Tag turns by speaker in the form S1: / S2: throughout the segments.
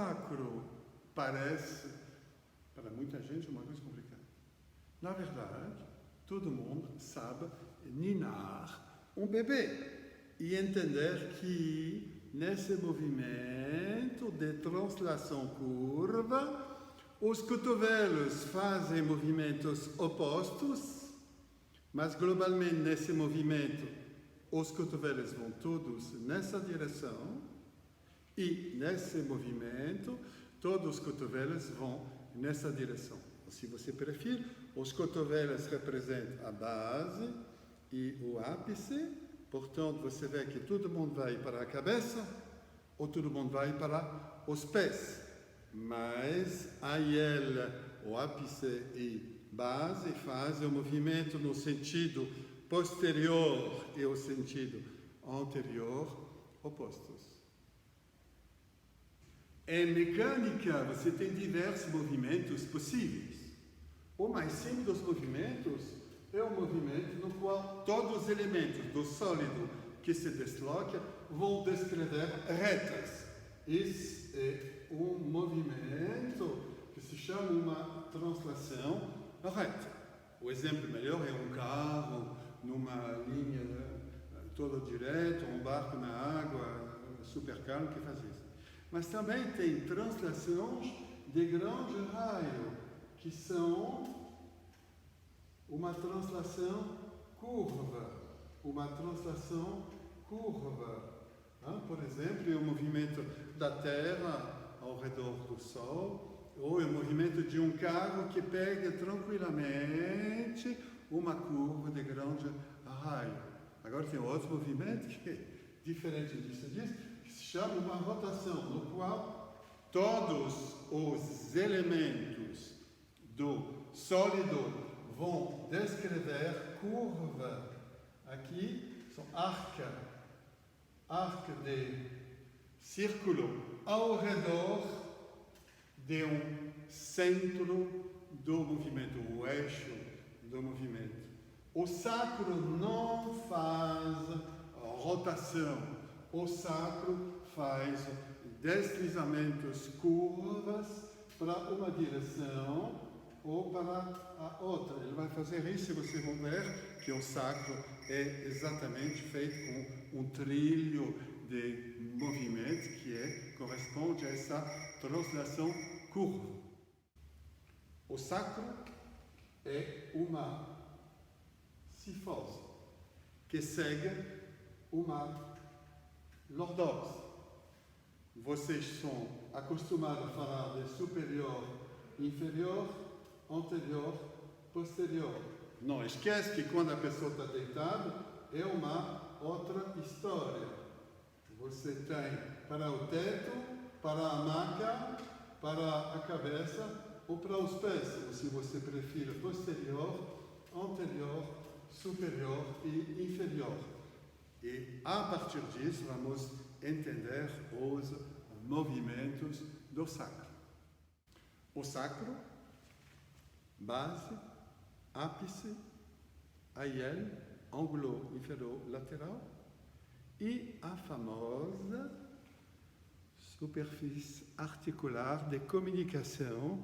S1: sacro parece, para muita gente, uma coisa complicada. Na verdade, todo mundo sabe ninar um bebê e entender que nesse movimento de translação curva, os cotovelos fazem movimentos opostos, mas globalmente nesse movimento os cotovelos vão todos nessa direção e nesse movimento todos os cotovelos vão nessa direção. Se você preferir, os cotovelos representam a base e o ápice, portanto você vê que todo mundo vai para a cabeça ou todo mundo vai para os pés. Mas aí o ápice e base fazem o movimento no sentido posterior e o sentido anterior opostos. Em mecânica, você tem diversos movimentos possíveis. O mais simples dos movimentos é o movimento no qual todos os elementos do sólido que se desloca vão descrever retas. Esse é um movimento que se chama uma translação reta. O exemplo melhor é um carro numa linha toda direta, um barco na água, super calmo, que faz isso. Mas também tem translações de grande raio, que são uma translação curva. Por exemplo, é o movimento da Terra ao redor do Sol, ou é o movimento de um carro que pega tranquilamente uma curva de grande raio. Agora tem outro movimento que é diferente disso, que se chama uma rotação, no qual todos os elementos do sólido vão descrever curva. Aqui são arca de círculo ao redor de um centro do movimento, o eixo do movimento. O sacro não faz rotação, o sacro faz deslizamentos curvas para uma direção ou para a outra. Ele vai fazer isso e vocês vão ver que o sacro é exatamente feito com um trilho de movimento que corresponde a essa translação curva. O sacro é uma cifose que segue uma lordose. Vocês são acostumados a falar de superior, inferior, anterior, posterior. Não esquece que quando a pessoa está deitada é uma outra história. Você tem para o teto, para a maca, para a cabeça ou para os pés, se você prefere posterior, anterior, superior e inferior. E a partir disso vamos entender os movimentos do sacro. O sacro, base, ápice, aiel, ângulo inferior lateral e a famosa superfície articular de comunicação,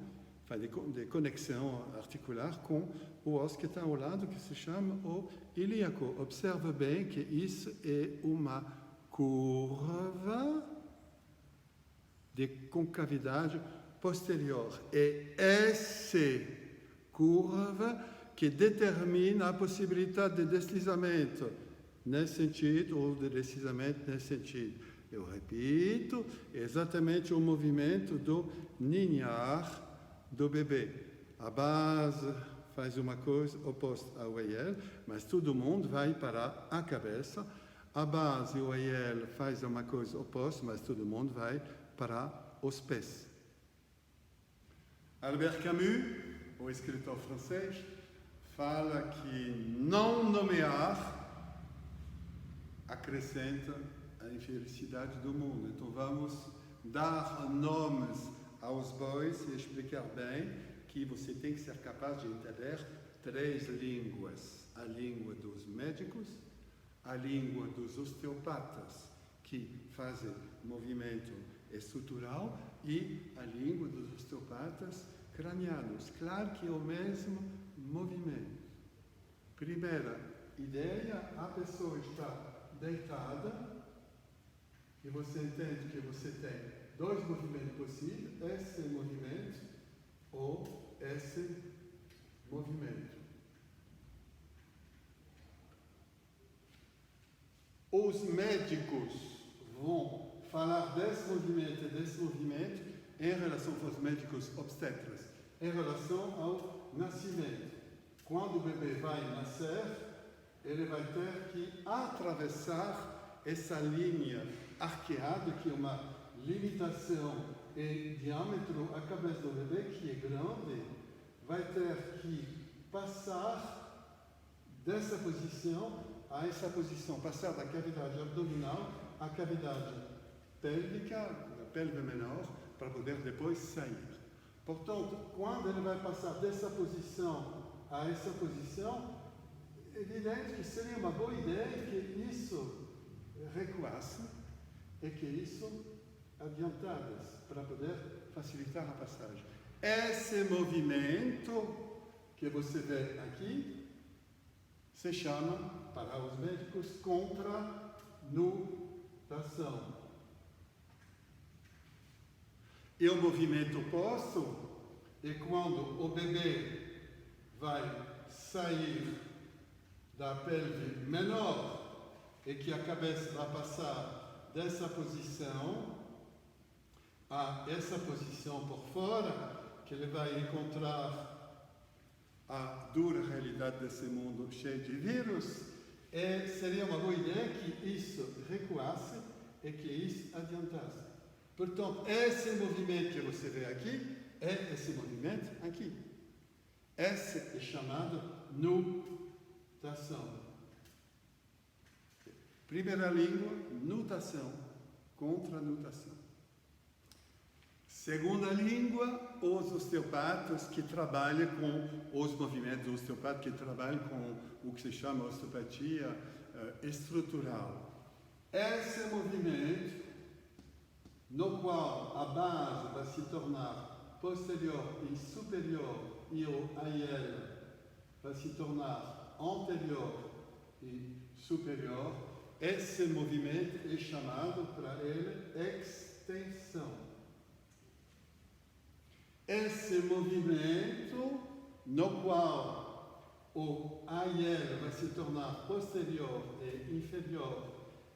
S1: de conexão articular com o osso que está ao lado, que se chama o ilíaco. Observe bem que isso é uma curva de concavidade posterior. É essa curva que determina a possibilidade de deslizamento nesse sentido ou de deslizamento nesse sentido. Eu repito, é exatamente o movimento do ninhar do bebê. A base faz uma coisa oposta ao aiel, mas todo mundo vai para a cabeça. A base e o aiel faz uma coisa oposta, mas todo mundo vai para os pés. Albert Camus, o escritor francês, fala que não nomear acrescenta a infelicidade do mundo. Então vamos dar nomes aos bois e explicar bem que você tem que ser capaz de entender 3 línguas. A língua dos médicos, a língua dos osteopatas, que fazem movimento estrutural, e a língua dos osteopatas cranianos. Claro que é o mesmo movimento. Primeira ideia, a pessoa está deitada e você entende que você tem dois movimentos possíveis, esse movimento ou esse movimento. Os médicos vão falar desse movimento em relação aos médicos obstetras, em relação ao nascimento. Quando o bebê vai nascer, ele vai ter que atravessar essa linha arqueada, que é uma limitação em diâmetro. A cabeça do bebê, que é grande, vai ter que passar dessa posição a essa posição, passar da cavidade abdominal à cavidade pélvica, da pelve menor, para poder depois sair. Portanto, quando ele vai passar dessa posição a essa posição, é evidente que seria uma boa ideia que isso recuasse e que isso adiantasse, para poder facilitar a passagem. Esse movimento que você vê aqui se chama, para os médicos, contranutação. E o movimento oposto é quando o bebê vai sair da pelve menor e que a cabeça vai passar dessa posição a essa posição por fora, que ele vai encontrar a dura realidade desse mundo cheio de vírus. E seria uma boa ideia que isso recuasse e que isso adiantasse. Portanto, esse movimento que você vê aqui é esse movimento aqui. Esse é chamado nutação. Primeira língua, nutação, contranutação. Segunda língua, os osteopatas que trabalham com os movimentos, os osteopatas que trabalham com o que se chama osteopatia estrutural. Esse movimento, no qual a base vai se tornar posterior e superior e o AIL vai se tornar anterior e superior, esse movimento é chamado para ele extensão. Esse movimento, no qual o AIL vai se tornar posterior e inferior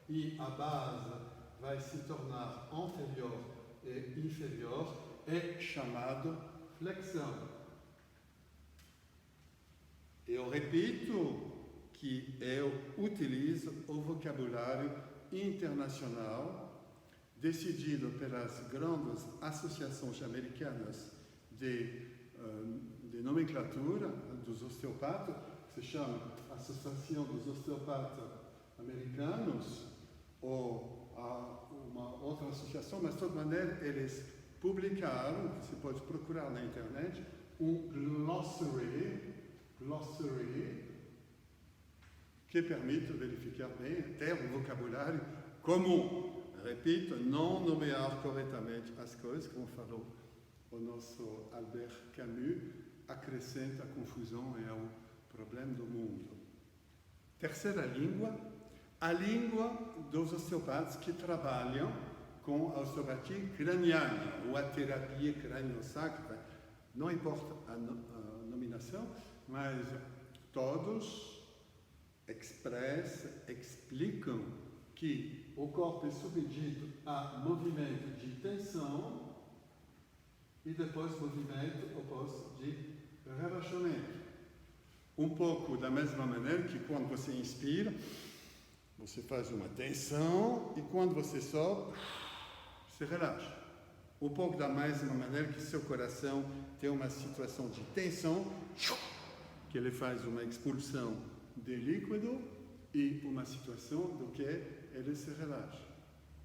S1: e a base vai se tornar anterior e inferior, é chamado flexão. Eu repito que eu utilizo o vocabulário internacional decidido pelas grandes associações americanas de nomenclatura dos osteopatas, que se chama Associação dos Osteopatas Americanos, ou uma outra associação, mas de toda maneira eles publicaram, você pode procurar na internet, um glossary que permite verificar bem até o vocabulário comum. Repito, não nomear corretamente as coisas, como falou o nosso Albert Camus, acrescenta a confusão e ao problema do mundo. Terceira língua, a língua dos osteopatas que trabalham com a osteopatia craniana, ou a terapia craniosacra. Não importa a nominação, mas todos explicam que o corpo é submetido a movimento de tensão e depois movimento oposto de relaxamento. Um pouco da mesma maneira que quando você inspira, você faz uma tensão e quando você solta, se relaxa. Um pouco da mesma maneira que seu coração tem uma situação de tensão, que ele faz uma expulsão de líquido e uma situação do que ele se relaxa.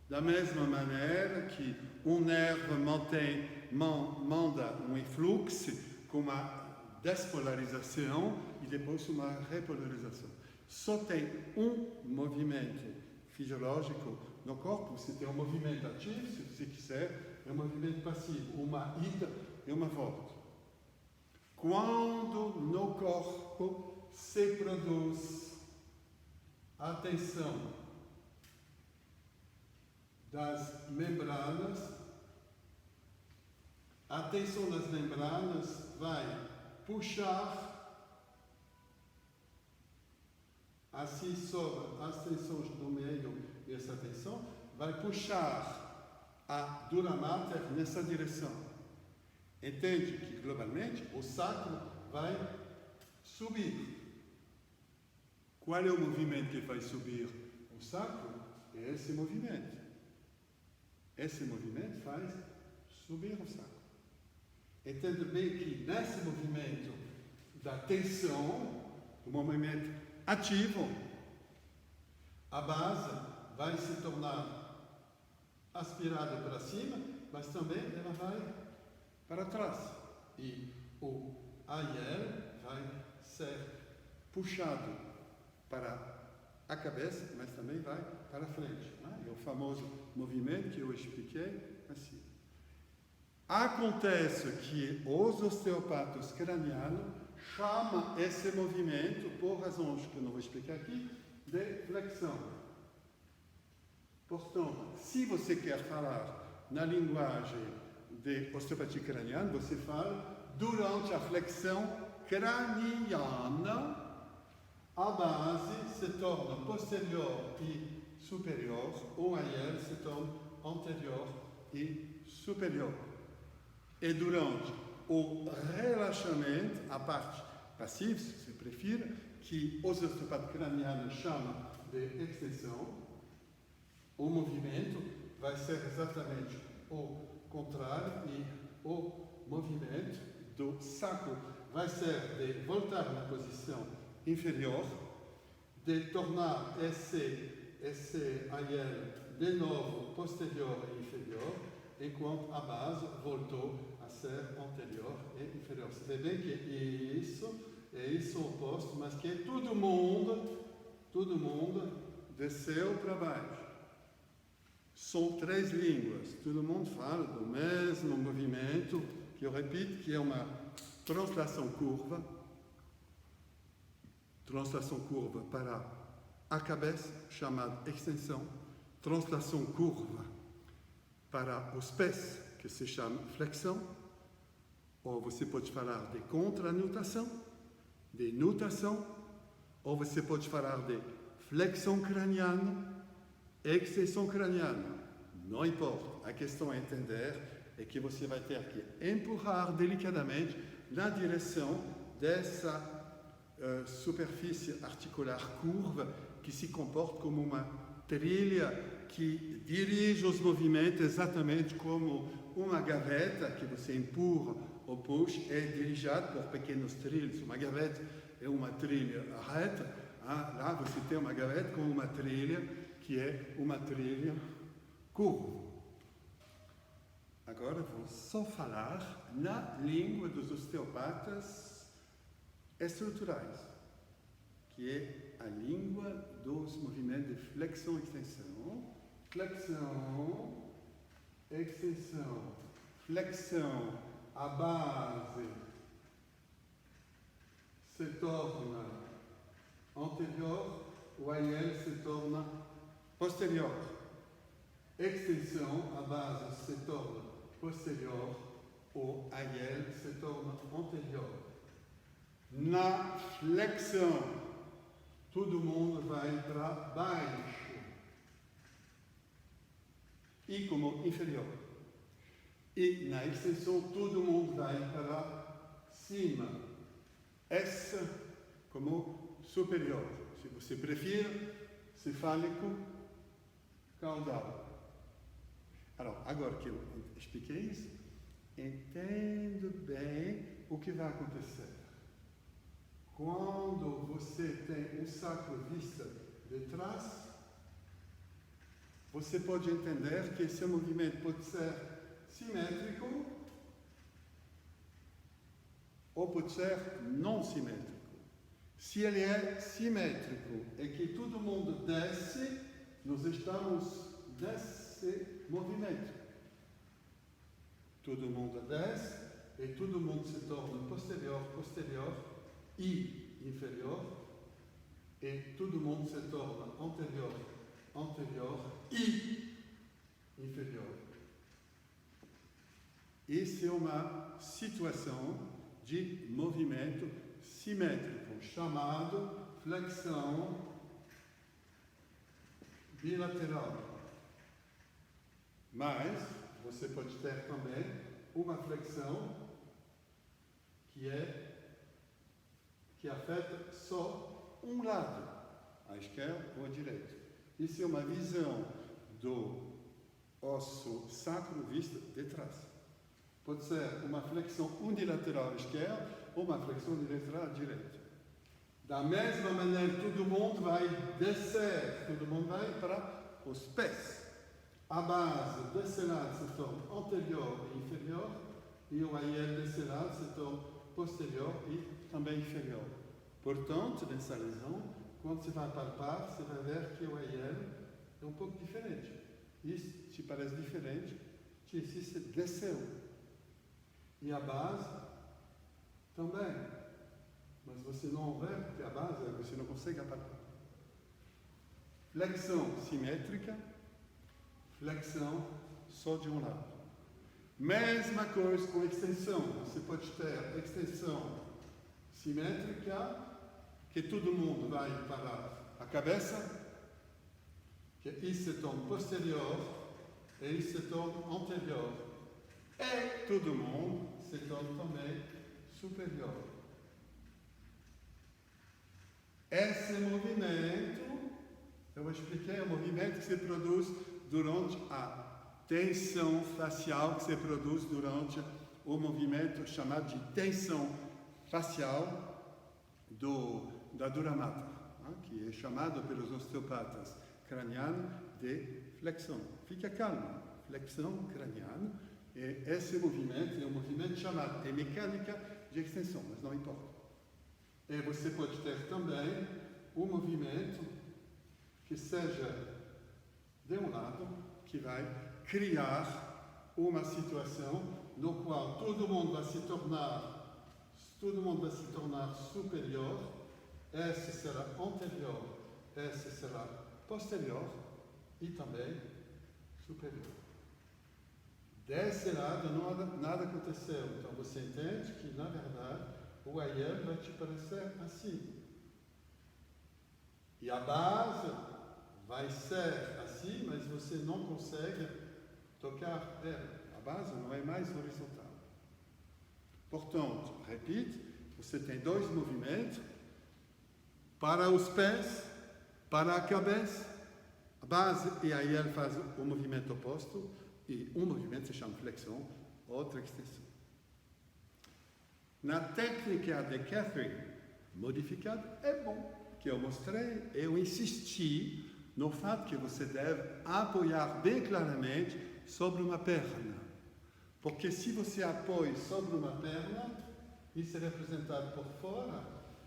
S1: Da mesma maneira que um nervo manda um influxo com uma despolarização e depois uma repolarização. Só tem um movimento fisiológico no corpo. Você tem um movimento ativo, se você quiser, é um movimento passivo, uma ida e uma volta. Quando no corpo se produz a tensão das membranas, a tensão das membranas vai puxar, assim sobre as tensões do meio e essa tensão, vai puxar a dura mater nessa direção. Entende que, globalmente, o sacro vai subir. Qual é o movimento que vai subir o sacro? É esse movimento. Esse movimento faz subir o sacro. Entende bem que nesse movimento da tensão, o movimento ativo, a base vai se tornar aspirada para cima, mas também ela vai para trás. E o AIL vai ser puxado para a cabeça, mas também vai para frente. É o famoso movimento que eu expliquei assim. Acontece que os osteopatas cranianos chamam esse movimento, por razões que eu não vou explicar aqui, de flexão. Portanto, se você quer falar na linguagem de osteopatia craniana, você fala durante a flexão craniana, a base se torna posterior e superior, o AIL se torna anterior e superior. E durante o relaxamento, a parte passiva, se você prefere, que os osteopatas cranianos chamam de extensão, o movimento vai ser exatamente o contrário e o movimento do sacro vai ser de voltar na posição inferior, de tornar esse AIL de novo posterior e inferior, enquanto a base voltou a ser anterior e inferior. Você vê bem que isso oposto, mas que todo mundo desceu para baixo. São três línguas, todo mundo fala do mesmo movimento, que eu repito, que é uma translação curva para a cabeça, chamada extensão, translação curva para os pés, que se chama flexão, ou você pode falar de contranutação, de nutação, ou você pode falar de flexão craniana, extensão craniana. Não importa, a questão é entender é que você vai ter que empurrar delicadamente na direção dessa superfície articular curva que se comporta como uma trilha que dirige os movimentos exatamente como uma gaveta que você empurra ou puxa, é dirigida por pequenos trilhos. Uma gaveta é uma trilha reta, lá você tem uma gaveta com uma trilha que é uma trilha curva. Agora vou só falar na língua dos osteopatas estruturais, que é a língua dos movimentos de flexão e extensão. Flexão, extensão, flexão, a base se torna anterior, o AIL se torna posterior. Extensão, a base se torna posterior, o AIL se torna anterior. Na flexão, todo mundo vai para baixo e como inferior. E na extensão, todo mundo vai para cima. Essa como superior. Se você prefere, cefálico, caudal. Agora que eu expliquei isso, entendo bem o que vai acontecer. Quando você tem o sacro visto de trás, você pode entender que esse movimento pode ser simétrico ou pode ser não simétrico. Se ele é simétrico, é que todo mundo desce nós estamos nesse movimento. Todo mundo desce e todo mundo se torna posterior e inferior, e todo mundo se torna anterior e inferior. Isso é uma situação de movimento simétrico, chamado flexão bilateral. Mas você pode ter também uma flexão que afeta só um lado, a esquerda ou a direita. Isso é uma visão do osso sacro visto de trás. Pode ser uma flexão unilateral à esquerda ou uma flexão unilateral à direita. Da mesma maneira, todo mundo vai descer, todo mundo vai para os pés. A base desse lado se torna anterior e inferior, e o AIL desse lado se torna posterior e também inferior. Portanto, nessa lesão, quando você vai palpar, você vai ver que o AIL é um pouco diferente. Isso te parece diferente, se você desceu. E a base também. Mas você não vê, porque a base você não consegue palpar. Flexão simétrica, flexão só de um lado. Mesma coisa com extensão. Você pode ter extensão simétrica, que todo mundo vai para a cabeça, que isso se torna posterior e isso se torna anterior. E todo mundo se torna também superior. Esse movimento, eu expliquei, é um movimento que se produz durante a tensão facial, que se produz durante o movimento chamado de tensão facial da dura mater, que é chamado pelos osteopatas cranianos de flexão. Fica calmo, flexão craniana. E esse movimento é um movimento chamado de mecânica de extensão, mas não importa. E você pode ter também um movimento que seja de um lado, que vai criar uma situação no qual todo mundo vai se tornar superior, esse será anterior, esse será posterior e também superior. Desse lado nada aconteceu, então você entende que na verdade o AIL vai te parecer assim. E a base vai ser assim, mas você não consegue tocar ela. A base não é mais horizontal. Portanto, repito, você tem dois movimentos, para os pés, para a cabeça. A base e aí ele faz o movimento oposto, e um movimento se chama flexão, outra extensão. Na técnica de Catherine, modificada, é bom, que eu mostrei, eu insisti no fato que você deve apoiar bem claramente sobre uma perna. Porque se você apoia sobre uma perna, isso é representado por fora.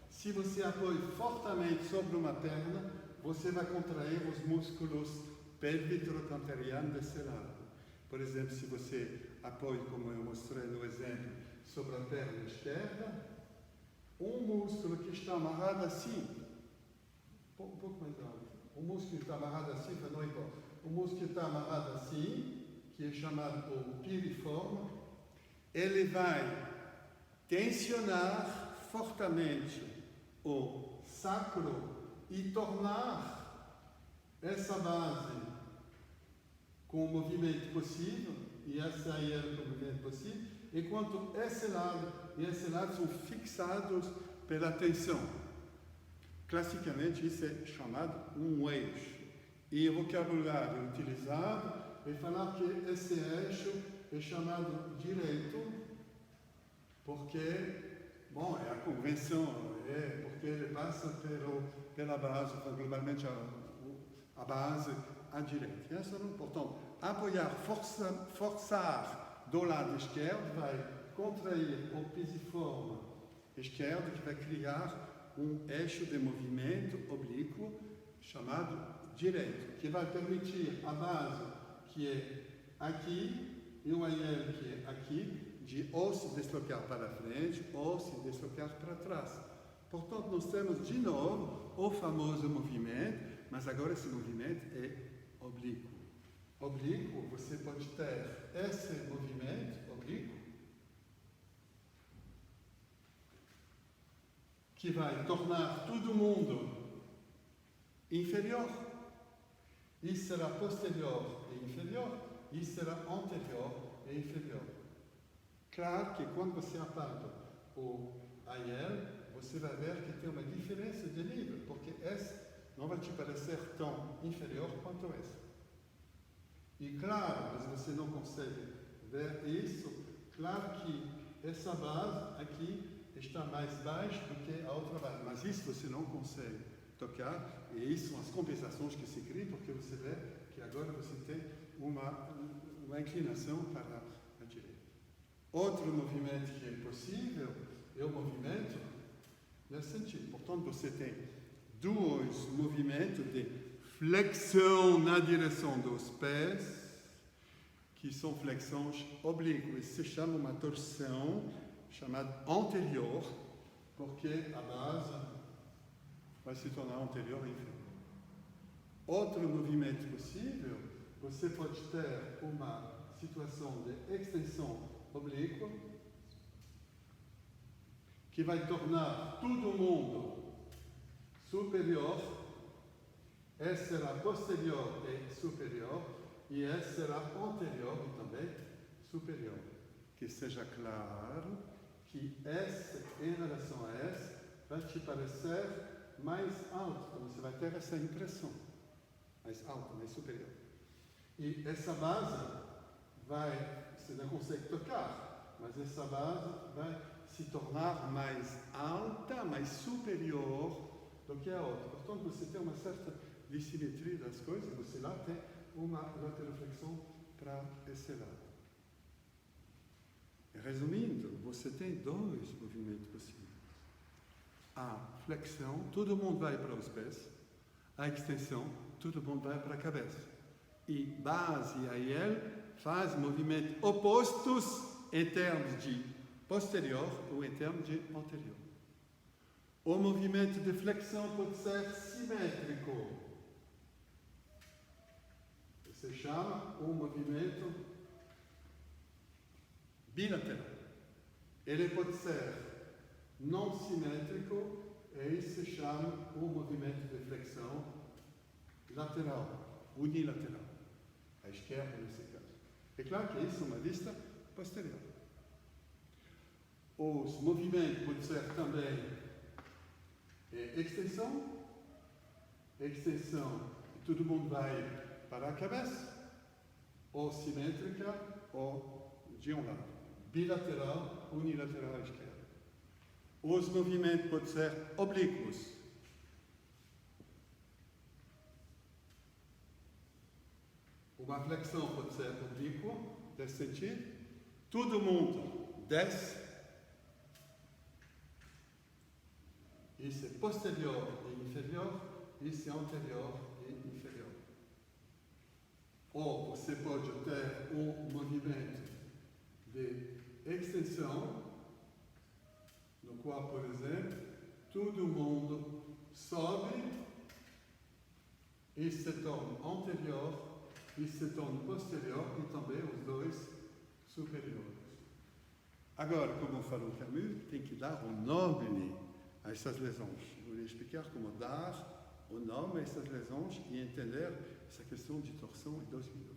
S1: Se você apoia fortemente sobre uma perna, você vai contrair os músculos pélvico-trochanterianos desse lado. Por exemplo, se você apoia, como eu mostrei no exemplo, sobre a perna esquerda, um músculo que está amarrado assim, um pouco mais alto, o músculo que está amarrado assim, não importa, o músculo que está amarrado assim, que é chamado o piriforme, ele vai tensionar fortemente o sacro e tornar essa base com o movimento possível, e essa aí é o movimento possível, enquanto esse lado e esse lado são fixados pela tensão. Classicamente, isso é chamado um eixo. E o vocabulário utilizado é falar que esse eixo é chamado direito, porque, bom, é a convenção, porque ele passa pela base, globalmente a base à direita. E essa é portanto, apoiar, forçar do lado esquerdo, vai contrair o pisiforme esquerdo, que vai criar um eixo de movimento oblíquo chamado direito, que vai permitir a base que é aqui e um IL que é aqui, de ou se deslocar para frente ou se deslocar para trás. Portanto, nós temos de novo o famoso movimento, mas agora esse movimento é oblíquo. Oblíquo, você pode ter esse movimento oblíquo que vai tornar todo mundo inferior. Isso será posterior e inferior, isso será anterior e inferior. Claro que quando você apaga o IL, você vai ver que tem uma diferença de nível, porque esse não vai te parecer tão inferior quanto esse. E claro, mas você não consegue ver isso, claro que essa base aqui está mais baixa do que a outra base, mas isso você não consegue tocar, e isso são as compensações que se criam, porque você vê que agora você tem uma inclinação para a direita. Outro movimento que é possível é o movimento nesse sentido. Portanto, você tem dois movimentos de flexão na direção dos pés, que são flexões oblíquas. Isso se chama uma torção chamada anterior, porque a base vai se tornar anterior e inferior. Outro movimento possível, você pode ter uma situação de extensão oblíqua, que vai tornar todo mundo superior, esse será posterior e superior, e esse será anterior e também superior. Que seja claro que esse, em relação a esse, vai te parecer mais alto, então você vai ter essa impressão, mais alto, mais superior. E essa base você não consegue tocar, mas essa base vai se tornar mais alta, mais superior do que a outra. Portanto, você tem uma certa dissimetria das coisas, você lá tem uma lateroflexão para esse lado. Resumindo, você tem dois movimentos possíveis. A flexão, todo mundo vai para os pés. A extensão, todo mundo vai para a cabeça. E base e IL faz movimentos opostos em termos de posterior ou em termos de anterior. O movimento de flexão pode ser simétrico. Se chama um movimento bilateral. Ele pode ser não simétrico, e isso se chama um movimento de flexão lateral, unilateral. À esquerda, nesse caso. É claro que isso é uma vista posterior. Os movimentos podem ser também extensão, e todo mundo vai para a cabeça, ou simétrica, ou de um lado. Bilateral, unilateral à esquerda. Os movimentos podem ser oblíquos. Uma flexão pode ser oblíqua, desse sentido. Todo mundo desce. Isso é posterior e inferior. Isso é anterior e inferior. Ou você pode ter um movimento de extensão, no qual, por exemplo, todo mundo sobe e se torna anterior e se torna posterior e também os dois superiores. Agora, como falou Camus, tem que dar um nome a essas lesões. Eu vou explicar como dar o nome a essas lesões e entender essa questão de torção em 2 minutos.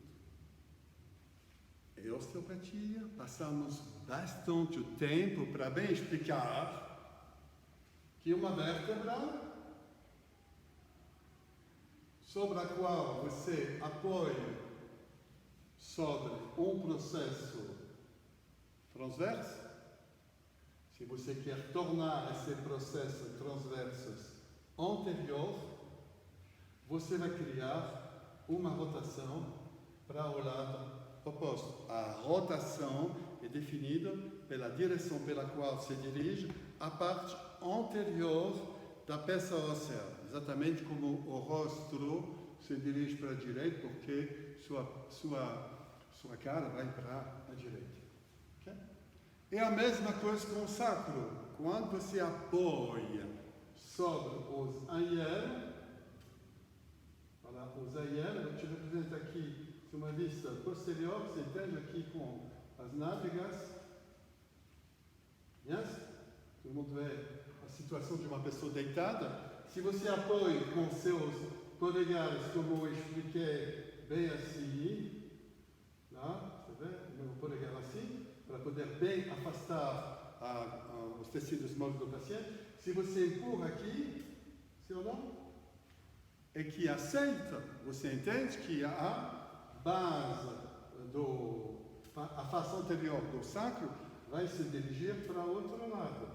S1: Em osteopatia, passamos bastante tempo para bem explicar que uma vértebra sobre a qual você apoia sobre um processo transverso, se você quer tornar esse processo transverso anterior, você vai criar uma rotação para o lado oposto. A rotação é definida pela direção pela qual se dirige a parte anterior da peça óssea, exatamente como o rosto se dirige para a direita porque sua cara vai para a direita. Okay? É a mesma coisa com o sacro. Quando você apoia sobre os aiel, os aiel, eu te represento aqui uma vista posterior, você entende aqui com as nádegas. Yes? Todo mundo vê a situação de uma pessoa deitada. Se você apoia com seus polegares, como eu expliquei, bem assim, lá, você vê, o meu polegar assim, para poder bem afastar os tecidos moles do paciente. Se você empurra aqui, sim ou não? É que aceita, você entende que a base a face anterior do sacro vai se dirigir para o outro lado.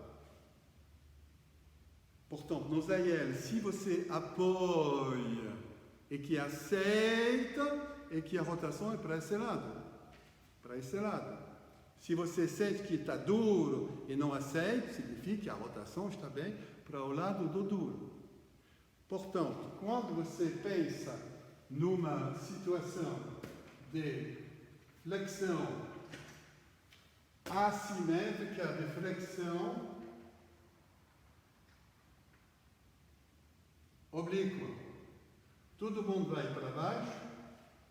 S1: Portanto, nos AIL, se você apoia e que aceita, é que a rotação é para esse lado. Para esse lado. Se você sente que está duro e não aceita, significa que a rotação está bem para o lado do duro. Portanto, quando você pensa numa situação de flexão assimétrica, de flexão oblíqua, todo mundo vai para baixo,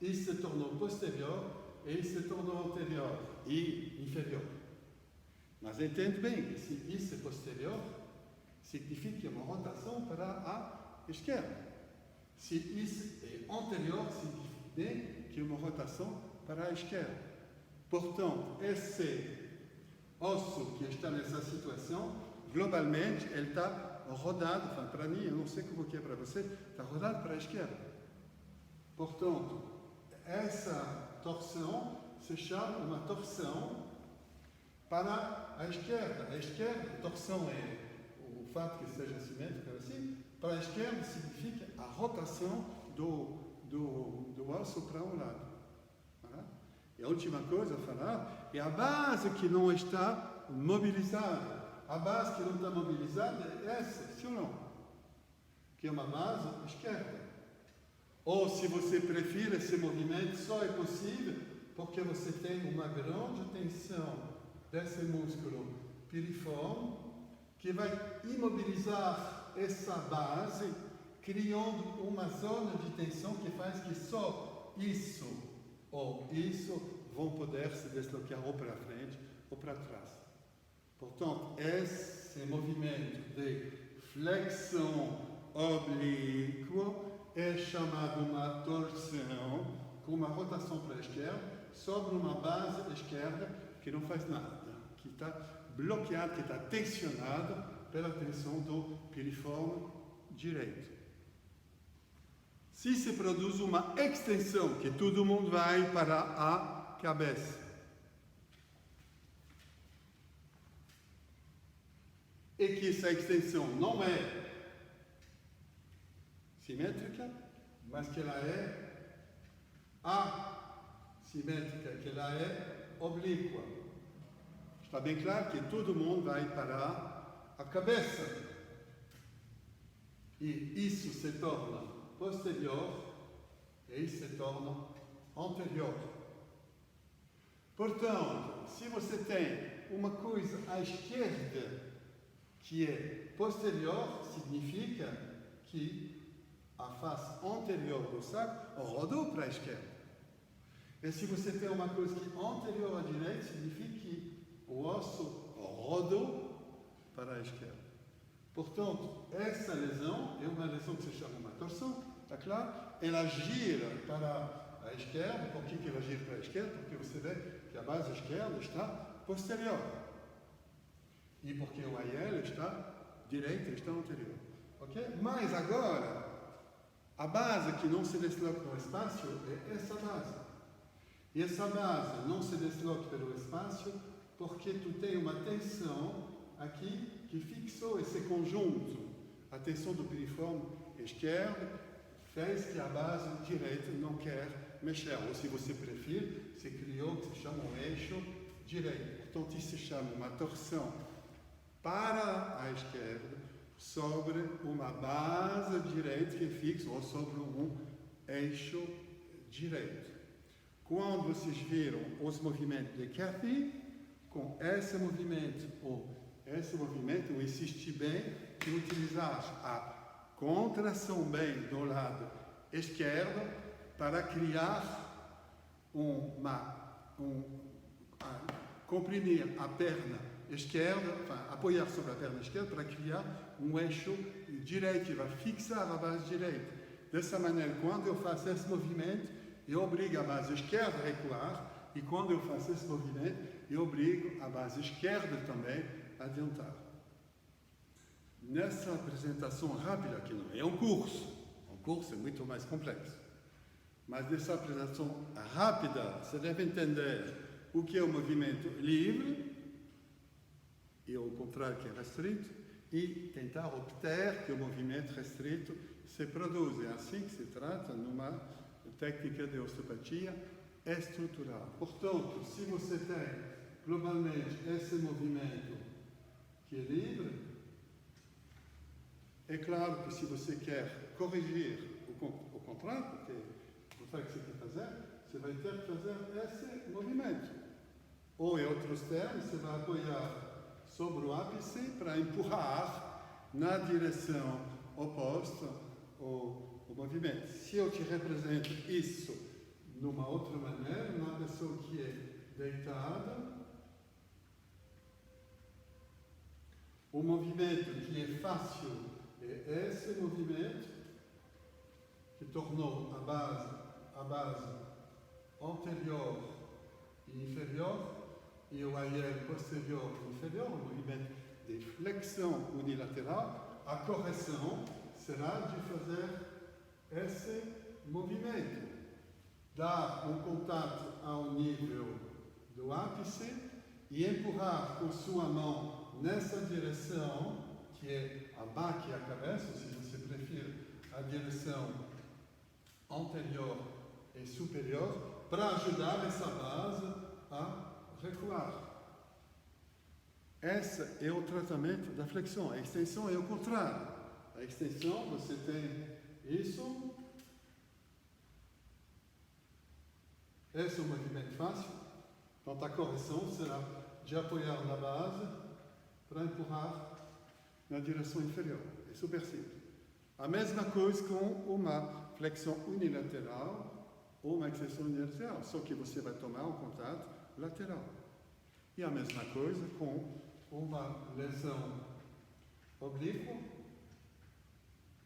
S1: isso se tornou posterior e isso se tornou anterior e inferior. Mas entende bem que se isso é posterior, significa que é uma rotação para a esquerda. Se isso é anterior, significa que é uma rotação para a esquerda. Portanto, esse osso que está nessa situação, globalmente, ele está rodado, enfin, para mim, eu não sei como que é para você, está rodado para a esquerda. Portanto, essa torção se chama uma torção para a esquerda. A esquerda, a torção é o fato que seja simétrico assim, para a esquerda significa a rotação do osso para um lado. Voilà. E a última coisa a falar é a base que não está mobilizada. A base que não está mobilizada é essa, sim ou não? Que é uma base esquerda. Ou, se você prefere, esse movimento só é possível porque você tem uma grande tensão desse músculo piriforme que vai imobilizar essa base, criando uma zona de tensão que faz que só isso ou isso vão poder se deslocar ou para frente ou para trás. Portanto, esse movimento de flexão oblíqua é chamado uma torção com uma rotação para a esquerda sobre uma base esquerda que não faz nada, que está bloqueada, que está tensionada pela tensão do piriforme direito. Se se produz uma extensão, que todo mundo vai para a cabeça, e que essa extensão não é simétrica, mas que ela é assimétrica, que ela é oblíqua. Está bem claro que todo mundo vai para a cabeça. E isso se torna posterior e isso se torna anterior. Portanto, se você tem uma coisa à esquerda que é posterior, significa que a face anterior do sacro rodou para a esquerda. E se você tem uma coisa que é anterior à direita, significa que o osso rodou para a esquerda. Portanto, essa lesão é uma lesão que se chama uma torção, está claro? Ela gira para a esquerda. Por que ela gira para a esquerda? Porque você vê que a base esquerda está posterior. E porque o AIL está direita, está anterior. Ok? Mas agora, a base que não se desloca no espaço é essa base. E essa base não se desloca pelo espaço porque tu tem uma tensão aqui que fixou esse conjunto. A tensão do piriforme esquerdo fez que a base direita não quer mexer. Ou, se você preferir, se criou o que se chama um eixo direito. Portanto, isso se chama uma torção para a esquerda sobre uma base direita que é fixa ou sobre um eixo direito. Quando vocês viram os movimentos de Kathy, com esse movimento eu insisti bem que utilizar a contração bem do lado esquerdo para criar comprimir a perna esquerda, apoiar sobre a perna esquerda para criar um eixo direito que vai fixar a base direita. Dessa maneira, quando eu faço esse movimento, eu obrigo a base esquerda a recuar, e quando eu faço esse movimento, eu obrigo a base esquerda também a adiantar. Nessa apresentação rápida, que não é um curso é muito mais complexo, mas nessa apresentação rápida, você deve entender o que é o movimento livre, e ao contrário que é restrito, e tentar obter que o movimento restrito se produz. É assim que se trata numa técnica de osteopatia estrutural. Portanto, se você tem globalmente esse movimento que é livre, é claro que se você quer corrigir o contrário, porque o que você quer fazer, você vai ter que fazer esse movimento. Ou, em outros termos, você vai apoiar sobre o ápice para empurrar na direção oposta o movimento. Se eu te represento isso numa outra maneira, uma pessoa que é deitada, o movimento que é fácil é esse movimento que tornou a base anterior e inferior e o AIL posterior e inferior, o movimento de flexão unilateral. A correção será de fazer esse movimento, dar um contato ao nível do ápice e empurrar com sua mão nessa direção, que é a baque e a cabeça, se você preferir, a direção anterior e superior, para ajudar essa base a recuar. Esse é o tratamento da flexão. A extensão é o contrário. A extensão, você tem isso. Esse é o movimento fácil. Então, a correção será de apoiar na base para empurrar na direção inferior. É super simples. A mesma coisa com uma flexão unilateral ou uma extensão unilateral, só que você vai tomar um contato lateral. E a mesma coisa com uma lesão oblíqua.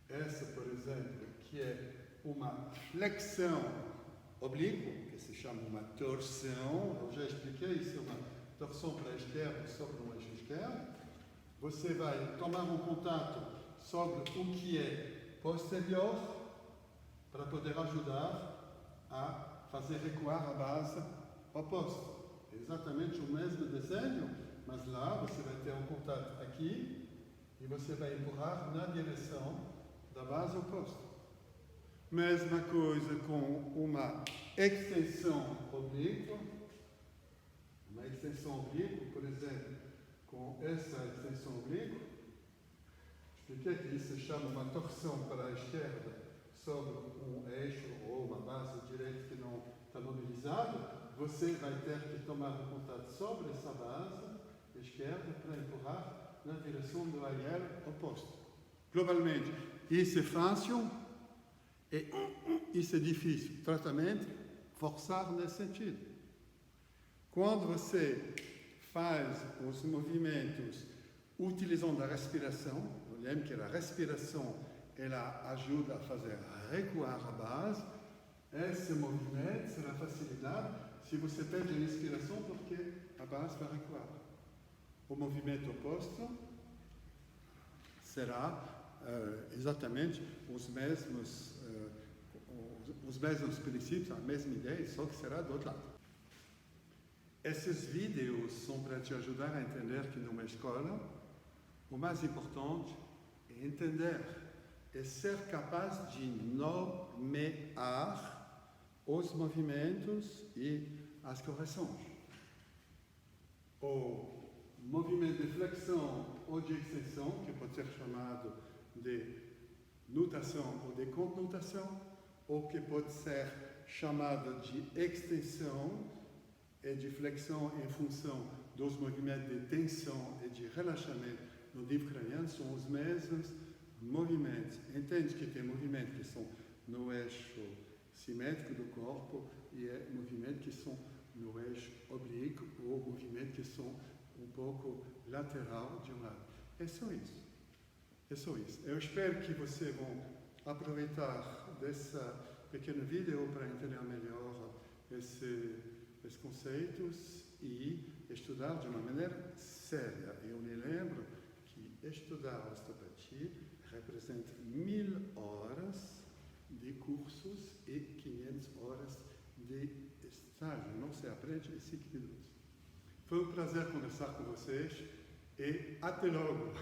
S1: Essa, por exemplo, que é uma flexão oblíqua, que se chama uma torção. Eu já expliquei, isso é uma torção para a esquerda sobre um eixo esquerdo. Você vai tomar um contato sobre o que é posterior para poder ajudar a fazer recuar a base oposta. É exatamente o mesmo desenho, mas lá você vai ter um contato aqui e você vai empurrar na direção da base oposta. Mesma coisa com uma extensão oblíqua. Uma extensão oblíqua, por exemplo, com essa extensão oblíqua. Expliquei que isso se chama uma torção para a esquerda sobre um eixo ou uma base direita que não está mobilizada. Você vai ter que tomar um contato sobre essa base esquerda para empurrar na direção do AIL oposto. Globalmente, isso é fácil e isso é difícil. Tratamento, forçar nesse sentido. Quando você faz os movimentos utilizando a respiração, lembre que a respiração ela ajuda a fazer recuar a base. Esse movimento será facilitado se você perde a respiração, porque a base vai recuar. O movimento oposto será exatamente os mesmos princípios, a mesma ideia, só que será do outro lado. Esses vídeos são para te ajudar a entender que numa escola, o mais importante é entender, é ser capaz de nomear os movimentos e as correções. O movimento de flexão ou de extensão, que pode ser chamado de nutação ou de connotação, ou que pode ser chamada de extensão e de flexão em função dos movimentos de tensão e de relaxamento no nível craniano, são os mesmos movimentos. Entende que tem movimentos que são no eixo simétrico do corpo e movimentos que são no eixo oblíquo ou movimentos que são um pouco lateral de um lado. É só isso. É só isso. Eu espero que vocês vão aproveitar dessa pequeno vídeo para entender melhor esses conceitos e estudar de uma maneira séria. Eu me lembro que estudar osteopatia representa 1000 horas de cursos e 500 horas de estágio. Não se aprende em 5 minutos. Foi um prazer conversar com vocês e até logo!